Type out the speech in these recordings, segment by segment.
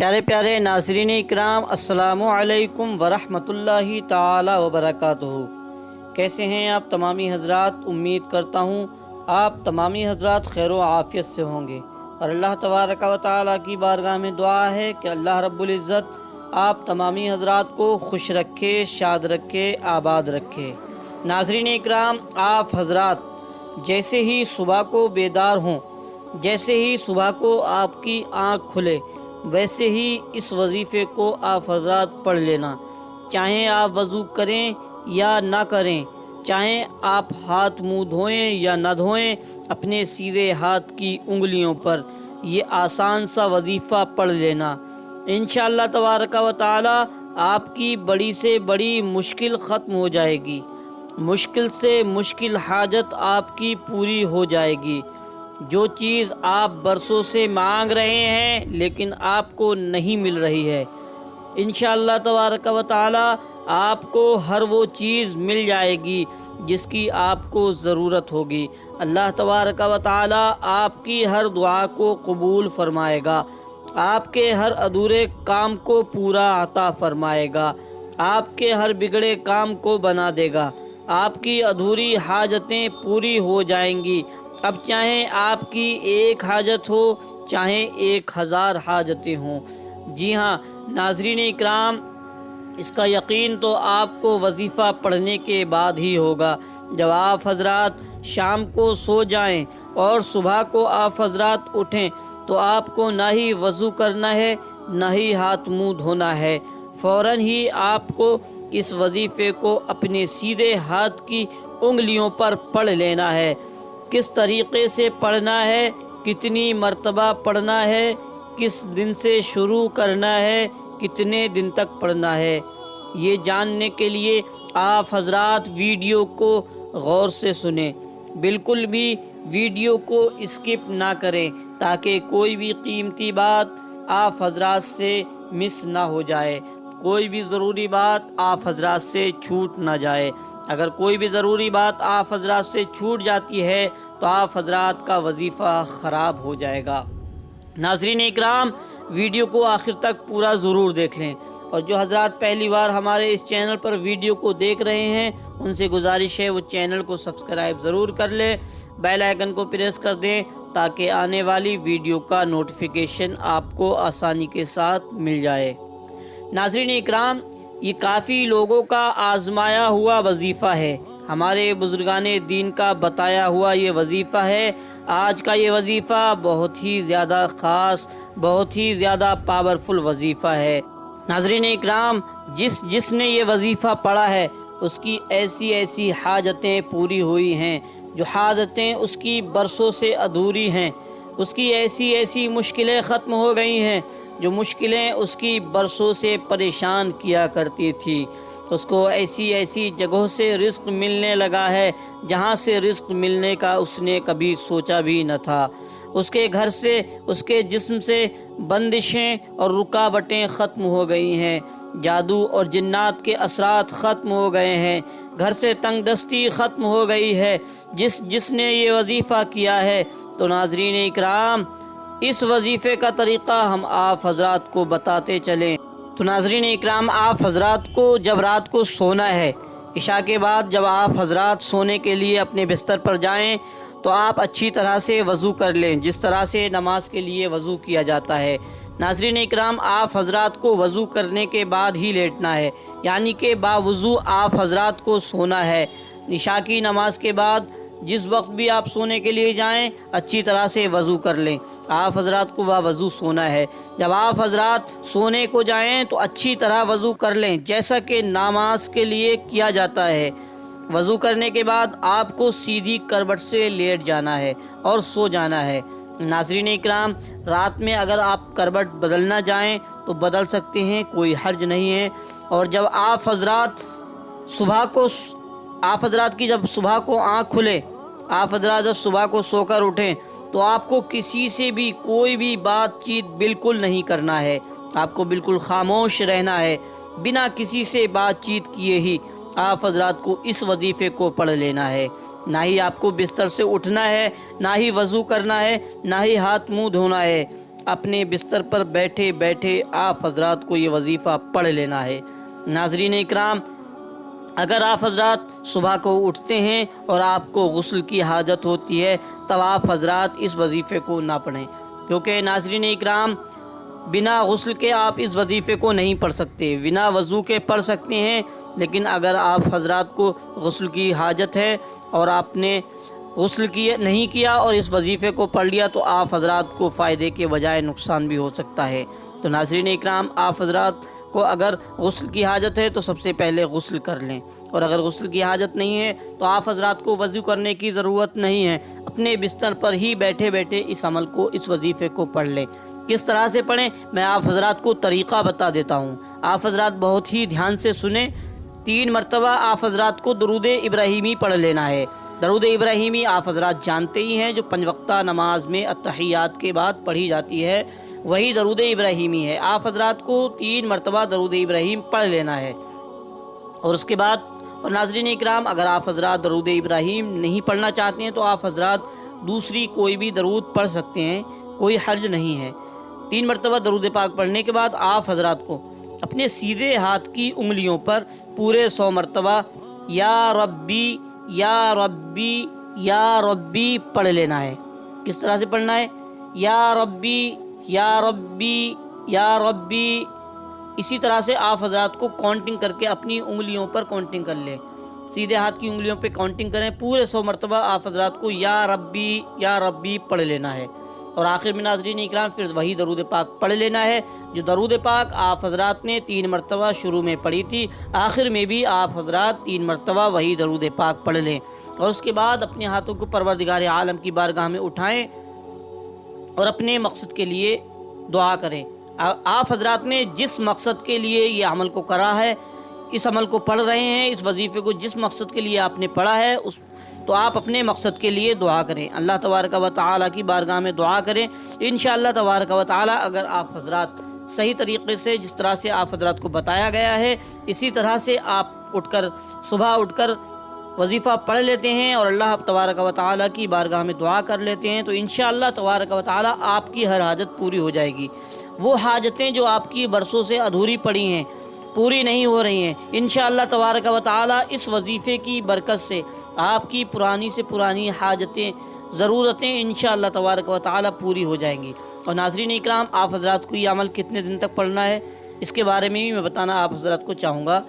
پیارے پیارے ناظرین اکرام، السلام علیکم ورحمۃ اللہ تعالی وبرکاتہ۔ کیسے ہیں آپ تمامی حضرات؟ امید کرتا ہوں آپ تمامی حضرات خیر و عافیت سے ہوں گے، اور اللہ تبارک و تعالی کی بارگاہ میں دعا ہے کہ اللہ رب العزت آپ تمامی حضرات کو خوش رکھے، شاد رکھے، آباد رکھے۔ ناظرین اکرام، آپ حضرات جیسے ہی صبح کو بیدار ہوں، جیسے ہی صبح کو آپ کی آنکھ کھلے، ویسے ہی اس وظیفے کو آپ حضرات پڑھ لینا۔ چاہیں آپ وضو کریں یا نہ کریں، چاہیں آپ ہاتھ منہ دھوئیں یا نہ دھوئیں، اپنے سیدھے ہاتھ کی انگلیوں پر یہ آسان سا وظیفہ پڑھ لینا۔ انشاءاللہ تبارک و تعالی آپ کی بڑی سے بڑی مشکل ختم ہو جائے گی، مشکل سے مشکل حاجت آپ کی پوری ہو جائے گی۔ جو چیز آپ برسوں سے مانگ رہے ہیں لیکن آپ کو نہیں مل رہی ہے، انشاءاللہ تبارک و تعالی آپ کو ہر وہ چیز مل جائے گی جس کی آپ کو ضرورت ہوگی۔ اللہ تبارک و تعالی آپ کی ہر دعا کو قبول فرمائے گا، آپ کے ہر ادھورے کام کو پورا عطا فرمائے گا، آپ کے ہر بگڑے کام کو بنا دے گا، آپ کی ادھوری حاجتیں پوری ہو جائیں گی۔ اب چاہیں آپ کی ایک حاجت ہو، چاہیں 1000 حاجتیں ہوں۔ جی ہاں ناظرین اکرام، اس کا یقین تو آپ کو وظیفہ پڑھنے کے بعد ہی ہوگا۔ جب آپ حضرات شام کو سو جائیں اور صبح کو آپ حضرات اٹھیں تو آپ کو نہ ہی وضو کرنا ہے، نہ ہی ہاتھ منہ دھونا ہے، فوراً ہی آپ کو اس وظیفے کو اپنے سیدھے ہاتھ کی انگلیوں پر پڑھ لینا ہے۔ کس طریقے سے پڑھنا ہے، کتنی مرتبہ پڑھنا ہے، کس دن سے شروع کرنا ہے، کتنے دن تک پڑھنا ہے، یہ جاننے کے لیے آپ حضرات ویڈیو کو غور سے سنیں، بالکل بھی ویڈیو کو اسکپ نہ کریں تاکہ کوئی بھی قیمتی بات آپ حضرات سے مس نہ ہو جائے، کوئی بھی ضروری بات آپ حضرات سے چھوٹ نہ جائے۔ اگر کوئی بھی ضروری بات آپ حضرات سے چھوٹ جاتی ہے تو آپ حضرات کا وظیفہ خراب ہو جائے گا۔ ناظرین اکرام، ویڈیو کو آخر تک پورا ضرور دیکھ لیں، اور جو حضرات پہلی بار ہمارے اس چینل پر ویڈیو کو دیکھ رہے ہیں ان سے گزارش ہے وہ چینل کو سبسکرائب ضرور کر لیں، بیل آئیکن کو پریس کر دیں تاکہ آنے والی ویڈیو کا نوٹیفیکیشن آپ کو آسانی کے ساتھ مل جائے۔ ناظرین اکرام، یہ کافی لوگوں کا آزمایا ہوا وظیفہ ہے، ہمارے بزرگان دین کا بتایا ہوا یہ وظیفہ ہے۔ آج کا یہ وظیفہ بہت ہی زیادہ خاص، بہت ہی زیادہ پاورفل وظیفہ ہے۔ ناظرین اکرام، جس نے یہ وظیفہ پڑھا ہے اس کی ایسی ایسی حاجتیں پوری ہوئی ہیں، جو حاجتیں اس کی برسوں سے ادھوری ہیں، اس کی ایسی ایسی مشکلیں ختم ہو گئی ہیں جو مشکلیں اس کی برسوں سے پریشان کیا کرتی تھی۔ اس کو ایسی ایسی جگہوں سے رزق ملنے لگا ہے جہاں سے رزق ملنے کا اس نے کبھی سوچا بھی نہ تھا۔ اس کے گھر سے، اس کے جسم سے بندشیں اور رکاوٹیں ختم ہو گئی ہیں، جادو اور جنات کے اثرات ختم ہو گئے ہیں، گھر سے تنگ دستی ختم ہو گئی ہے۔ جس نے یہ وظیفہ کیا ہے تو ناظرین اکرام، اس وظیفے کا طریقہ ہم آپ حضرات کو بتاتے چلیں۔ تو ناظرین اکرام، آپ حضرات کو جب رات کو سونا ہے، عشاء کے بعد جب آپ حضرات سونے کے لیے اپنے بستر پر جائیں تو آپ اچھی طرح سے وضو کر لیں، جس طرح سے نماز کے لیے وضو کیا جاتا ہے۔ ناظرین اکرام، آپ حضرات کو وضو کرنے کے بعد ہی لیٹنا ہے، یعنی کہ باوضو آپ حضرات کو سونا ہے۔ عشاء کی نماز کے بعد جس وقت بھی آپ سونے کے لیے جائیں اچھی طرح سے وضو کر لیں، آپ حضرات کو وضو سونا ہے۔ جب آپ حضرات سونے کو جائیں تو اچھی طرح وضو کر لیں جیسا کہ نماز کے لیے کیا جاتا ہے۔ وضو کرنے کے بعد آپ کو سیدھی کروٹ سے لیٹ جانا ہے اور سو جانا ہے۔ ناظرین اکرام، رات میں اگر آپ کروٹ بدلنا چاہیں تو بدل سکتے ہیں، کوئی حرج نہیں ہے۔ اور جب آپ حضرات کی جب صبح کو آنکھ کھلے، آپ حضرات جب صبح کو سو کر اٹھیں تو آپ کو کسی سے بھی کوئی بھی بات چیت بالکل نہیں کرنا ہے، آپ کو بالکل خاموش رہنا ہے، بنا کسی سے بات چیت کیے ہی آپ حضرات کو اس وظیفے کو پڑھ لینا ہے۔ نہ ہی آپ کو بستر سے اٹھنا ہے، نہ ہی وضو کرنا ہے، نہ ہی ہاتھ منہ دھونا ہے۔ اپنے بستر پر بیٹھے بیٹھے آپ حضرات کو یہ وظیفہ پڑھ لینا ہے۔ ناظرین اکرام، اگر آپ حضرات صبح کو اٹھتے ہیں اور آپ کو غسل کی حاجت ہوتی ہے تب آپ حضرات اس وظیفے کو نہ پڑھیں، کیونکہ ناظرین اکرام بنا غسل کے آپ اس وظیفے کو نہیں پڑھ سکتے، بنا وضو کے پڑھ سکتے ہیں، لیکن اگر آپ حضرات کو غسل کی حاجت ہے اور آپ نے غسل نہیں کیا اور اس وظیفے کو پڑھ لیا تو آپ حضرات کو فائدے کے بجائے نقصان بھی ہو سکتا ہے۔ تو ناظرین اکرام، آپ حضرات کو اگر غسل کی حاجت ہے تو سب سے پہلے غسل کر لیں، اور اگر غسل کی حاجت نہیں ہے تو آپ حضرات کو وضو کرنے کی ضرورت نہیں ہے، اپنے بستر پر ہی بیٹھے بیٹھے اس عمل کو، اس وظیفے کو پڑھ لیں۔ کس طرح سے پڑھیں، میں آپ حضرات کو طریقہ بتا دیتا ہوں، آپ حضرات بہت ہی دھیان سے سنیں۔ 3 مرتبہ آپ حضرات کو درود ابراہیمی پڑھ لینا ہے۔ درود ابراہیمی آپ حضرات جانتے ہی ہیں، جو 5 وقتہ نماز میں التحیات کے بعد پڑھی جاتی ہے، وہی درود ابراہیمی ہے۔ آپ حضرات کو 3 مرتبہ درود ابراہیم پڑھ لینا ہے، اور اس کے بعد، اور ناظرین اکرام اگر آپ حضرات درود ابراہیم نہیں پڑھنا چاہتے ہیں تو آپ حضرات دوسری کوئی بھی درود پڑھ سکتے ہیں، کوئی حرج نہیں ہے۔ 3 مرتبہ درود پاک پڑھنے کے بعد آپ حضرات کو اپنے سیدھے ہاتھ کی انگلیوں پر پورے 100 مرتبہ یا ربی یا ربی یا ربی پڑھ لینا ہے۔ کس طرح سے پڑھنا ہے؟ یا ربی یا ربی یا ربی۔ اسی طرح سے آپ حضرات کو کاؤنٹنگ کر کے اپنی انگلیوں پر کاؤنٹنگ کر لیں، سیدھے ہاتھ کی انگلیوں پہ کاؤنٹنگ کریں، پورے 100 مرتبہ آپ حضرات کو یا ربی پڑھ لینا ہے، اور آخر میں ناظرین اکرام پھر وہی درود پاک پڑھ لینا ہے جو درود پاک آپ حضرات نے 3 مرتبہ شروع میں پڑھی تھی، آخر میں بھی آپ حضرات 3 مرتبہ وہی درود پاک پڑھ لیں، اور اس کے بعد اپنے ہاتھوں کو پروردگار عالم کی بارگاہ میں اٹھائیں اور اپنے مقصد کے لیے دعا کریں۔ آپ حضرات نے جس مقصد کے لیے یہ عمل کو کرا ہے، اس عمل کو پڑھ رہے ہیں، اس وظیفے کو جس مقصد کے لیے آپ نے پڑھا ہے، تو آپ اپنے مقصد کے لیے دعا کریں، اللہ تبارک و تعالیٰ کی بارگاہ میں دعا کریں۔ انشاءاللہ تبارک و تعالیٰ اگر آپ حضرات صحیح طریقے سے، جس طرح سے آپ حضرات کو بتایا گیا ہے، اسی طرح سے آپ صبح اٹھ کر وظیفہ پڑھ لیتے ہیں اور اللہ تبارک و تعالیٰ کی بارگاہ میں دعا کر لیتے ہیں، تو انشاءاللہ تبارک و تعالیٰ آپ کی ہر حاجت پوری ہو جائے گی۔ وہ حاجتیں جو آپ کی برسوں سے ادھوری پڑی ہیں، پوری نہیں ہو رہی ہیں، انشاءاللہ تبارک و تعالیٰ اس وظیفے کی برکت سے آپ کی پرانی سے پرانی حاجتیں، ضرورتیں انشاءاللہ تبارک و تعالیٰ پوری ہو جائیں گی۔ اور ناظرین اکرام، آپ حضرات کو یہ عمل کتنے دن تک پڑھنا ہے، اس کے بارے میں بھی میں بتانا آپ حضرات کو چاہوں گا۔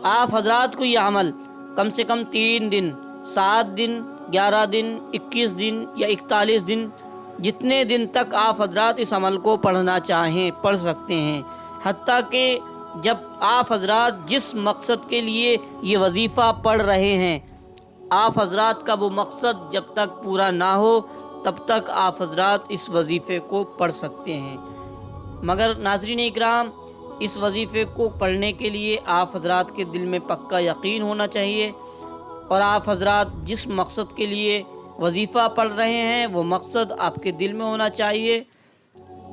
آپ حضرات کو یہ عمل کم سے کم 3 دن، 7 دن، 11 دن، 21 دن یا 41 دن، جتنے دن تک آپ حضرات اس عمل کو پڑھنا چاہیں پڑھ سکتے ہیں، حتیٰ کہ جب آپ حضرات جس مقصد کے لیے یہ وظیفہ پڑھ رہے ہیں، آپ حضرات کا وہ مقصد جب تک پورا نہ ہو تب تک آپ حضرات اس وظیفے کو پڑھ سکتے ہیں۔ مگر ناظرین اکرام، اس وظیفے کو پڑھنے کے لیے آپ حضرات کے دل میں پکا یقین ہونا چاہیے، اور آپ حضرات جس مقصد کے لیے وظیفہ پڑھ رہے ہیں وہ مقصد آپ کے دل میں ہونا چاہیے،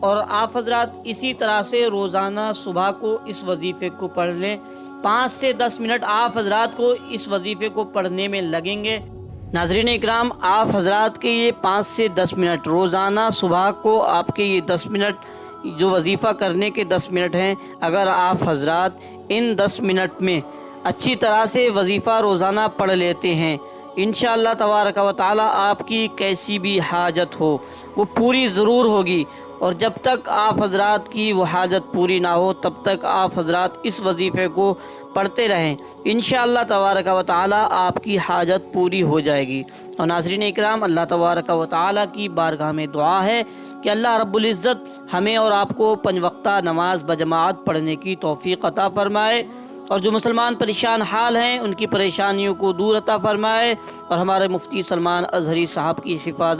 اور آپ حضرات اسی طرح سے روزانہ صبح کو اس وظیفے کو پڑھ لیں۔ 5 سے 10 منٹ آپ حضرات کو اس وظیفے کو پڑھنے میں لگیں گے۔ ناظرین اکرام، آپ حضرات کے یہ 5 سے 10 منٹ روزانہ صبح کو آپ کے یہ 10 منٹ جو وظیفہ کرنے کے 10 منٹ ہیں، اگر آپ حضرات ان 10 منٹ میں اچھی طرح سے وظیفہ روزانہ پڑھ لیتے ہیں، انشاءاللہ تبارک و تعالیٰ آپ کی کیسی بھی حاجت ہو وہ پوری ضرور ہوگی، اور جب تک آپ حضرات کی وہ حاجت پوری نہ ہو تب تک آپ حضرات اس وظیفے کو پڑھتے رہیں، انشاءاللہ تبارک و تعالیٰ آپ کی حاجت پوری ہو جائے گی۔ اور ناظرین اکرام، اللہ تبارک و تعالیٰ کی بارگاہ میں دعا ہے کہ اللہ رب العزت ہمیں اور آپ کو 5 وقتہ نماز بجماعت پڑھنے کی توفیق عطا فرمائے، اور جو مسلمان پریشان حال ہیں ان کی پریشانیوں کو دور عطا فرمائے، اور ہمارے مفتی سلمان اظہری صاحب کی حفاظت